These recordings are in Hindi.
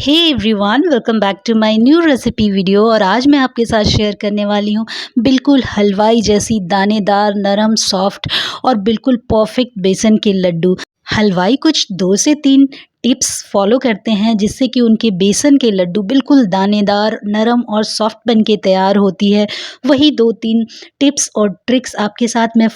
Hey everyone, welcome back to my new recipe video. और आज मैं आपके साथ शेयर करने वाली हूँ बिल्कुल हलवाई जैसी दानेदार, नरम, सॉफ्ट और बिल्कुल परफेक्ट बेसन के लड्डू। हलवाई कुछ 2 से 3 टिप्स फॉलो करते हैं जिससे कि उनके बेसन के लड्डू बिल्कुल दानेदार, नरम और सॉफ्ट बन के तैयार होती है। वही 2-3 टिप्स और ट्रिक्स आपके साथ मैं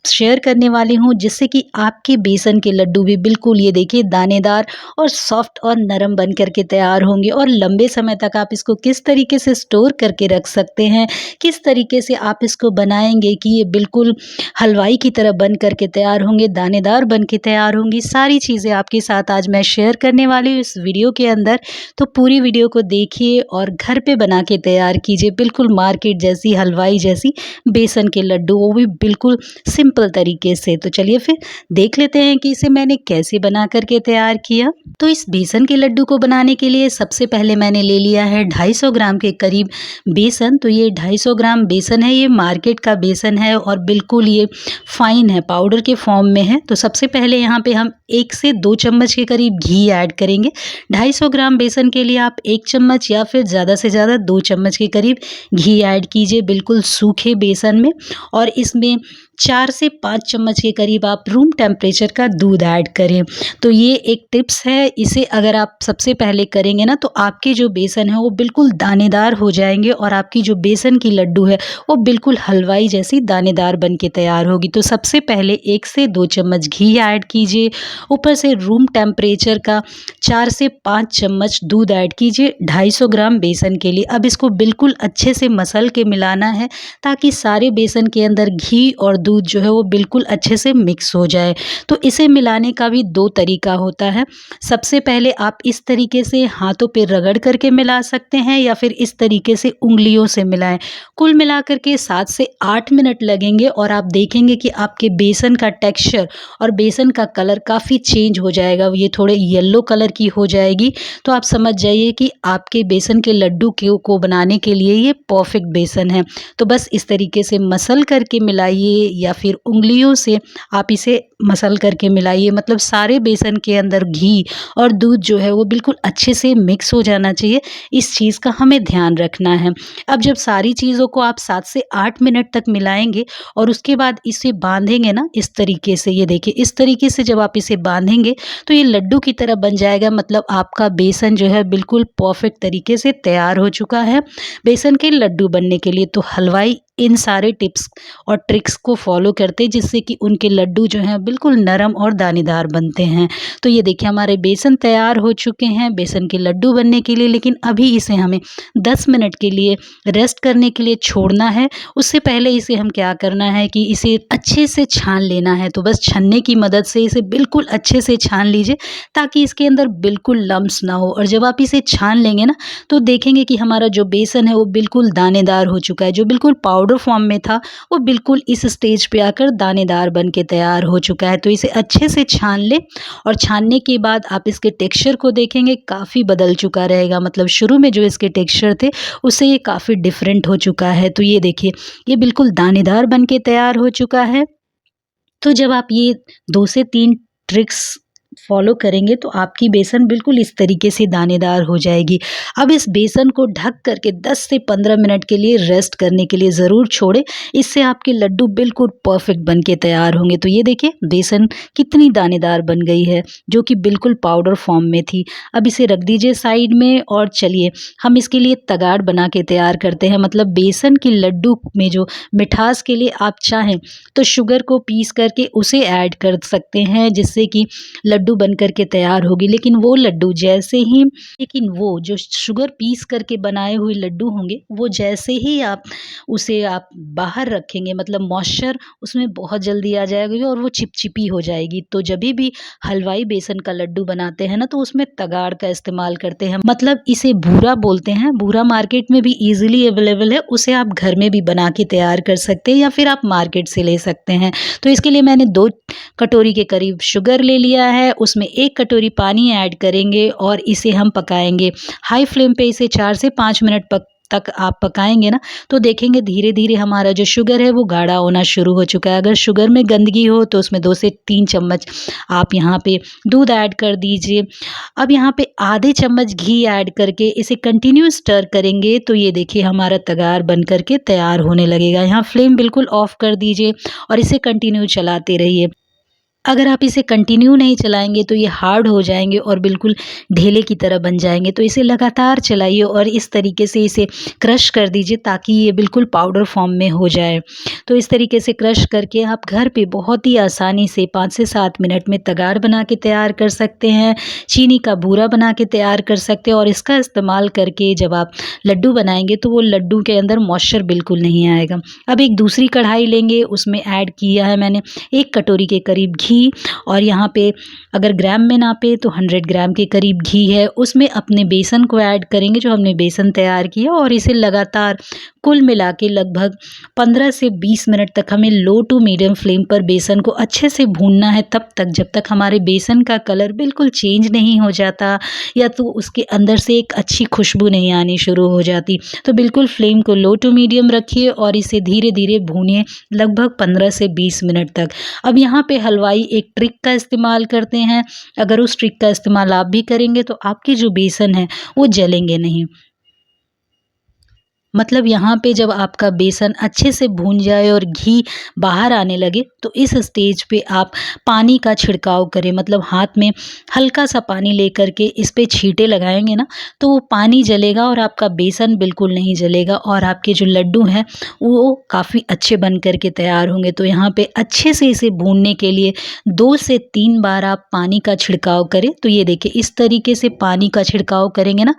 शेयर करने वाली हूँ जिससे कि आपके बेसन के लड्डू भी बिल्कुल ये देखिए दानेदार और सॉफ्ट और नरम बन करके तैयार होंगे। और लंबे समय तक आप इसको किस तरीके से स्टोर करके रख सकते हैं, किस तरीके से आप इसको बनाएंगे कि ये बिल्कुल हलवाई की तरह बन करके तैयार होंगे, दानेदार बन के तैयार होंगी, सारी चीज़ें आपके साथ आज मैं शेयर करने वाली हूँ इस वीडियो के अंदर। तो पूरी वीडियो को देखिए और घर पे बना के तैयार कीजिए बिल्कुल मार्केट जैसी, हलवाई जैसी बेसन के लड्डू, वो भी बिल्कुल सिंपल तरीके से। तो चलिए फिर देख लेते हैं कि इसे मैंने कैसे बना करके तैयार किया। तो इस बेसन के लड्डू को बनाने के लिए सबसे पहले मैंने ले लिया है 250 ग्राम के करीब बेसन। तो ये 250 ग्राम बेसन है, ये मार्केट का बेसन है और बिल्कुल ये फाइन है, पाउडर के फॉर्म में है। तो सबसे पहले यहाँ पे हम 1 से 2 चम्मच के करीब घी ऐड करेंगे। 250 ग्राम बेसन के लिए आप 1 चम्मच या फिर ज़्यादा से ज़्यादा 2 चम्मच के करीब घी ऐड कीजिए बिल्कुल सूखे बेसन में। और इसमें 4 से 5 चम्मच के करीब आप रूम टेम्परेचर का दूध ऐड करें। तो ये एक टिप्स है, इसे अगर आप सबसे पहले करेंगे ना तो आपके जो बेसन है वो बिल्कुल दानेदार हो जाएंगे और आपकी जो बेसन की लड्डू है वो बिल्कुल हलवाई जैसी दानेदार बन के तैयार होगी। तो सबसे पहले 1 से 2 चम्मच घी ऐड कीजिए, ऊपर से रूम टेम्परेचर का 4 से 5 चम्मच दूध ऐड कीजिए 250 ग्राम बेसन के लिए। अब इसको बिल्कुल अच्छे से मसल के मिलाना है ताकि सारे बेसन के अंदर घी और दूध जो है वो बिल्कुल अच्छे से मिक्स हो जाए। तो इसे मिलाने का भी 2 तरीका होता है। सबसे पहले आप इस तरीके से हाथों पे रगड़ करके मिला सकते हैं या फिर इस तरीके से उंगलियों से मिलाएं। कुल मिलाकर के 7 से 8 मिनट लगेंगे और आप देखेंगे कि आपके बेसन का टेक्सचर और बेसन का कलर काफ़ी चेंज हो जाएगा, ये थोड़े येलो कलर की हो जाएगी। तो आप समझ जाइए कि आपके बेसन के लड्डू को बनाने के लिए ये परफेक्ट बेसन है। तो बस इस तरीके से मसल करके मिलाइए या फिर उंगलियों से आप इसे मसल करके मिलाइए, मतलब सारे बेसन के अंदर घी और दूध जो है वो बिल्कुल अच्छे से मिक्स हो जाना चाहिए। इस चीज़ का हमें ध्यान रखना है। अब जब सारी चीज़ों को आप 7 से 8 मिनट तक मिलाएंगे और उसके बाद इसे बांधेंगे ना इस तरीके से, ये देखिए इस तरीके से जब आप इसे बांधेंगे तो ये लड्डू की तरह बन जाएगा। मतलब आपका बेसन जो है बिल्कुल परफेक्ट तरीके से तैयार हो चुका है बेसन के लड्डू बनने के लिए। तो हलवाई इन सारे टिप्स और ट्रिक्स को फॉलो करते जिससे कि उनके लड्डू जो हैं बिल्कुल नरम और दानेदार बनते हैं। तो ये देखिए हमारे बेसन तैयार हो चुके हैं बेसन के लड्डू बनने के लिए। लेकिन अभी इसे हमें 10 मिनट के लिए रेस्ट करने के लिए छोड़ना है। उससे पहले इसे हम क्या करना है कि इसे अच्छे से छान लेना है। तो बस छन्ने की मदद से इसे बिल्कुल अच्छे से छान लीजिए ताकि इसके अंदर बिल्कुल लम्स ना हो। और जब आप इसे छान लेंगे ना तो देखेंगे कि हमारा जो बेसन है वो बिल्कुल दानेदार हो चुका है। जो बिल्कुल पाउडर फॉर्म में था वो बिल्कुल इस स्टेज पे आकर दानेदार बन के तैयार हो चुका है। तो इसे अच्छे से छान ले और छानने के बाद आप इसके टेक्सचर को देखेंगे काफ़ी बदल चुका रहेगा। मतलब शुरू में जो इसके टेक्सचर थे उससे ये काफ़ी डिफरेंट हो चुका है। तो ये देखिए ये बिल्कुल दानेदार बन के तैयार हो चुका है। तो जब आप ये 2 से 3 ट्रिक्स फॉलो करेंगे तो आपकी बेसन बिल्कुल इस तरीके से दानेदार हो जाएगी। अब इस बेसन को ढक करके 10 से 15 मिनट के लिए रेस्ट करने के लिए ज़रूर छोड़ें। इससे आपके लड्डू बिल्कुल परफेक्ट बन के तैयार होंगे। तो ये देखिए बेसन कितनी दानेदार बन गई है जो कि बिल्कुल पाउडर फॉर्म में थी। अब इसे रख दीजिए साइड में और चलिए हम इसके लिए तगाड़ बना के तैयार करते हैं। मतलब बेसन की लड्डू में जो मिठास के लिए आप चाहें तो शुगर को पीस करके उसे ऐड कर सकते हैं जिससे कि लड्डू बन करके तैयार होगी। लेकिन वो लड्डू जैसे ही लेकिन वो जो शुगर पीस करके बनाए हुए लड्डू होंगे वो जैसे ही आप उसे आप बाहर रखेंगे मतलब मॉइस्चर उसमें बहुत जल्दी आ जाएगा और वो चिपचिपी हो जाएगी। तो जब भी हलवाई बेसन का लड्डू बनाते हैं ना तो उसमें तगाड़ का इस्तेमाल करते हैं। मतलब इसे बूरा बोलते हैं। बूरा मार्केट में भी ईजिली अवेलेबल है, उसे आप घर में भी बना के तैयार कर सकते हैं या फिर आप मार्केट से ले सकते हैं। तो इसके लिए मैंने 2 कटोरी के करीब शुगर ले लिया है, उसमें 1 कटोरी पानी ऐड करेंगे और इसे हम पकाएंगे। हाई फ्लेम पे इसे 4 से 5 मिनट तक आप पकाएंगे ना तो देखेंगे धीरे धीरे हमारा जो शुगर है वो गाढ़ा होना शुरू हो चुका है। अगर शुगर में गंदगी हो तो उसमें 2 से 3 चम्मच आप यहाँ पे दूध ऐड कर दीजिए। अब यहाँ पे आधे चम्मच घी ऐड करके इसे कंटिन्यू स्टर करेंगे तो ये देखिए हमारा तगार बन करके तैयार होने लगेगा। यहाँ फ्लेम बिल्कुल ऑफ कर दीजिए और इसे कंटिन्यू चलाते रहिए। अगर आप इसे कंटिन्यू नहीं चलाएँगे तो ये हार्ड हो जाएँगे और बिल्कुल ढेले की तरह बन जाएँगे। तो इसे लगातार चलाइए और इस तरीके से इसे क्रश कर दीजिए ताकि ये बिल्कुल पाउडर फॉर्म में हो जाए। तो इस तरीके से क्रश करके आप घर पे बहुत ही आसानी से 5 से 7 मिनट में तगार बना के तैयार कर सकते हैं। चीनी का बूरा बना के तैयार कर सकते हैं और इसका इस्तेमाल करके जब आप लड्डू बनाएँगे तो वो लड्डू के अंदर मॉइस्चर बिल्कुल नहीं आएगा। अब एक दूसरी कढ़ाई लेंगे, उसमें ऐड किया है मैंने 1 कटोरी के करीब घी और यहाँ पे अगर ग्राम में नापे तो 100 ग्राम के करीब घी है। उसमें अपने बेसन को ऐड करेंगे जो हमने बेसन तैयार किया और इसे लगातार कुल मिला के लगभग 15 से 20 मिनट तक हमें लो टू मीडियम फ्लेम पर बेसन को अच्छे से भूनना है, तब तक जब तक हमारे बेसन का कलर बिल्कुल चेंज नहीं हो जाता या तो उसके अंदर से एक अच्छी खुशबू नहीं आनी शुरू हो जाती। तो बिल्कुल फ्लेम को लो टू मीडियम रखिए और इसे धीरे धीरे भूनिए लगभग 15 से 20 मिनट तक। अब यहाँ पे हलवाई एक ट्रिक का इस्तेमाल करते हैं। अगर उस ट्रिक का इस्तेमाल आप भी करेंगे तो आपके जो बेसन है वो जलेंगे नहीं। मतलब यहाँ पे जब आपका बेसन अच्छे से भून जाए और घी बाहर आने लगे तो इस स्टेज पे आप पानी का छिड़काव करें। मतलब हाथ में हल्का सा पानी लेकर के इस पे छींटे लगाएंगे ना तो वो पानी जलेगा और आपका बेसन बिल्कुल नहीं जलेगा और आपके जो लड्डू हैं वो काफ़ी अच्छे बन कर के तैयार होंगे। तो यहाँ पे अच्छे से इसे भूनने के लिए 2 से 3 बार आप पानी का छिड़काव करें। तो ये देखिए इस तरीके से पानी का छिड़काव करेंगे ना,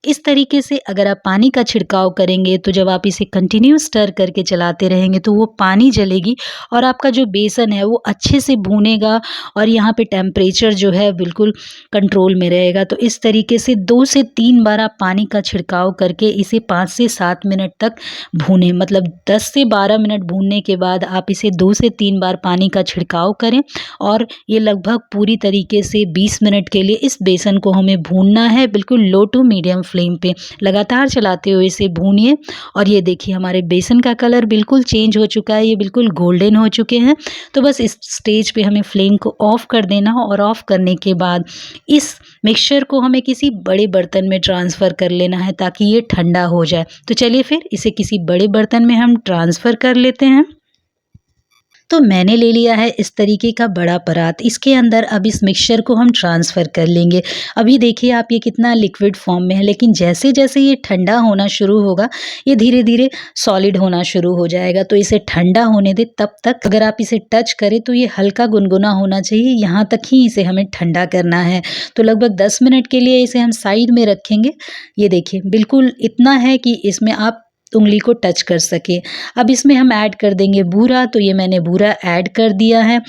इस तरीके से अगर आप पानी का छिड़काव करेंगे तो जब आप इसे कंटिन्यू स्टर करके चलाते रहेंगे तो वो पानी जलेगी और आपका जो बेसन है वो अच्छे से भूनेगा और यहाँ पे टेम्परेचर जो है बिल्कुल कंट्रोल में रहेगा। तो इस तरीके से 2 से 3 बार आप पानी का छिड़काव करके इसे 5 से 7 मिनट तक भूनें। मतलब 10 से 12 मिनट भूनने के बाद आप इसे 2 से 3 बार पानी का छिड़काव करें और ये लगभग पूरी तरीके से 20 मिनट के लिए इस बेसन को हमें भूनना है। बिल्कुल लो टू मीडियम फ्लेम पे लगातार चलाते हुए इसे भूनिए और ये देखिए हमारे बेसन का कलर बिल्कुल चेंज हो चुका है, ये बिल्कुल गोल्डन हो चुके हैं। तो बस इस स्टेज पे हमें फ्लेम को ऑफ कर देना और ऑफ करने के बाद इस मिक्सचर को हमें किसी बड़े बर्तन में ट्रांसफ़र कर लेना है ताकि ये ठंडा हो जाए। तो चलिए फिर इसे किसी बड़े बर्तन में हम ट्रांसफ़र कर लेते हैं। तो मैंने ले लिया है इस तरीके का बड़ा परात, इसके अंदर अब इस मिक्सचर को हम ट्रांसफ़र कर लेंगे। अभी देखिए आप ये कितना लिक्विड फॉर्म में है, लेकिन जैसे जैसे ये ठंडा होना शुरू होगा ये धीरे धीरे सॉलिड होना शुरू हो जाएगा। तो इसे ठंडा होने दें, तब तक अगर आप इसे टच करें तो ये हल्का गुनगुना होना चाहिए, यहाँ तक ही इसे हमें ठंडा करना है। तो लगभग 10 मिनट के लिए इसे हम साइड में रखेंगे। ये देखिए बिल्कुल इतना है कि इसमें आप उंगली को टच कर सके। अब इसमें हम ऐड कर देंगे बूरा, तो ये मैंने बूरा ऐड कर दिया है।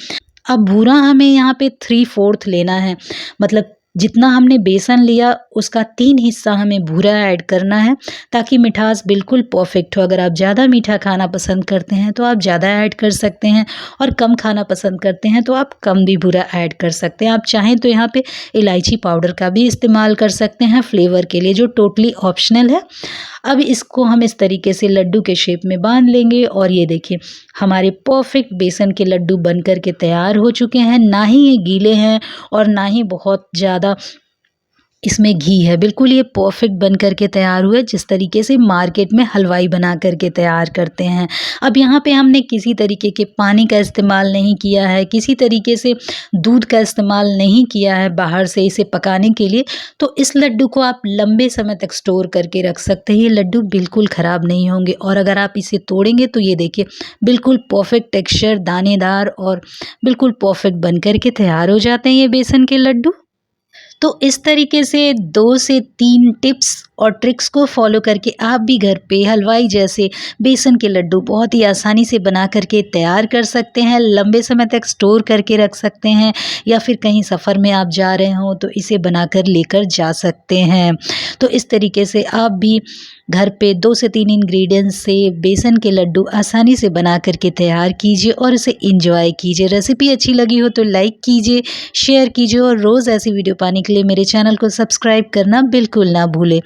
अब बूरा हमें यहाँ पे 3/4 लेना है, मतलब जितना हमने बेसन लिया उसका 3 हिस्सा हमें बूरा ऐड करना है ताकि मिठास बिल्कुल परफेक्ट हो। अगर आप ज़्यादा मीठा खाना पसंद करते हैं तो आप ज़्यादा ऐड कर सकते हैं और कम खाना पसंद करते हैं तो आप कम भी बूरा ऐड कर सकते हैं। आप चाहें तो यहाँ पे इलायची पाउडर का भी इस्तेमाल कर सकते हैं फ्लेवर के लिए, जो टोटली ऑप्शनल है। अब इसको हम इस तरीके से लड्डू के शेप में बांध लेंगे और ये देखिए हमारे परफेक्ट बेसन के लड्डू बनकर के तैयार हो चुके हैं। ना ही ये गीले हैं और ना ही बहुत ज़्यादा इसमें घी है, बिल्कुल ये परफेक्ट बन करके तैयार हुए जिस तरीके से मार्केट में हलवाई बना करके तैयार करते हैं। अब यहाँ पे हमने किसी तरीके के पानी का इस्तेमाल नहीं किया है, किसी तरीके से दूध का इस्तेमाल नहीं किया है बाहर से इसे पकाने के लिए। तो इस लड्डू को आप लंबे समय तक स्टोर करके रख सकते हैं, ये लड्डू बिल्कुल ख़राब नहीं होंगे। और अगर आप इसे तोड़ेंगे तो ये देखिए बिल्कुल परफेक्ट टेक्स्चर, दानेदार और बिल्कुल परफेक्ट बन करके तैयार हो जाते हैं ये बेसन के लड्डू। तो इस तरीके से 2 से 3 टिप्स और ट्रिक्स को फॉलो करके आप भी घर पे हलवाई जैसे बेसन के लड्डू बहुत ही आसानी से बना करके तैयार कर सकते हैं, लंबे समय तक स्टोर करके रख सकते हैं या फिर कहीं सफ़र में आप जा रहे हो तो इसे बनाकर लेकर जा सकते हैं। तो इस तरीके से आप भी घर पे 2 से 3 इंग्रेडिएंट्स से बेसन के लड्डू आसानी से बना करके तैयार कीजिए और इसे एंजॉय कीजिए। रेसिपी अच्छी लगी हो तो लाइक कीजिए, शेयर कीजिए और रोज़ ऐसी वीडियो पाने के लिए मेरे चैनल को सब्सक्राइब करना बिल्कुल ना भूलें।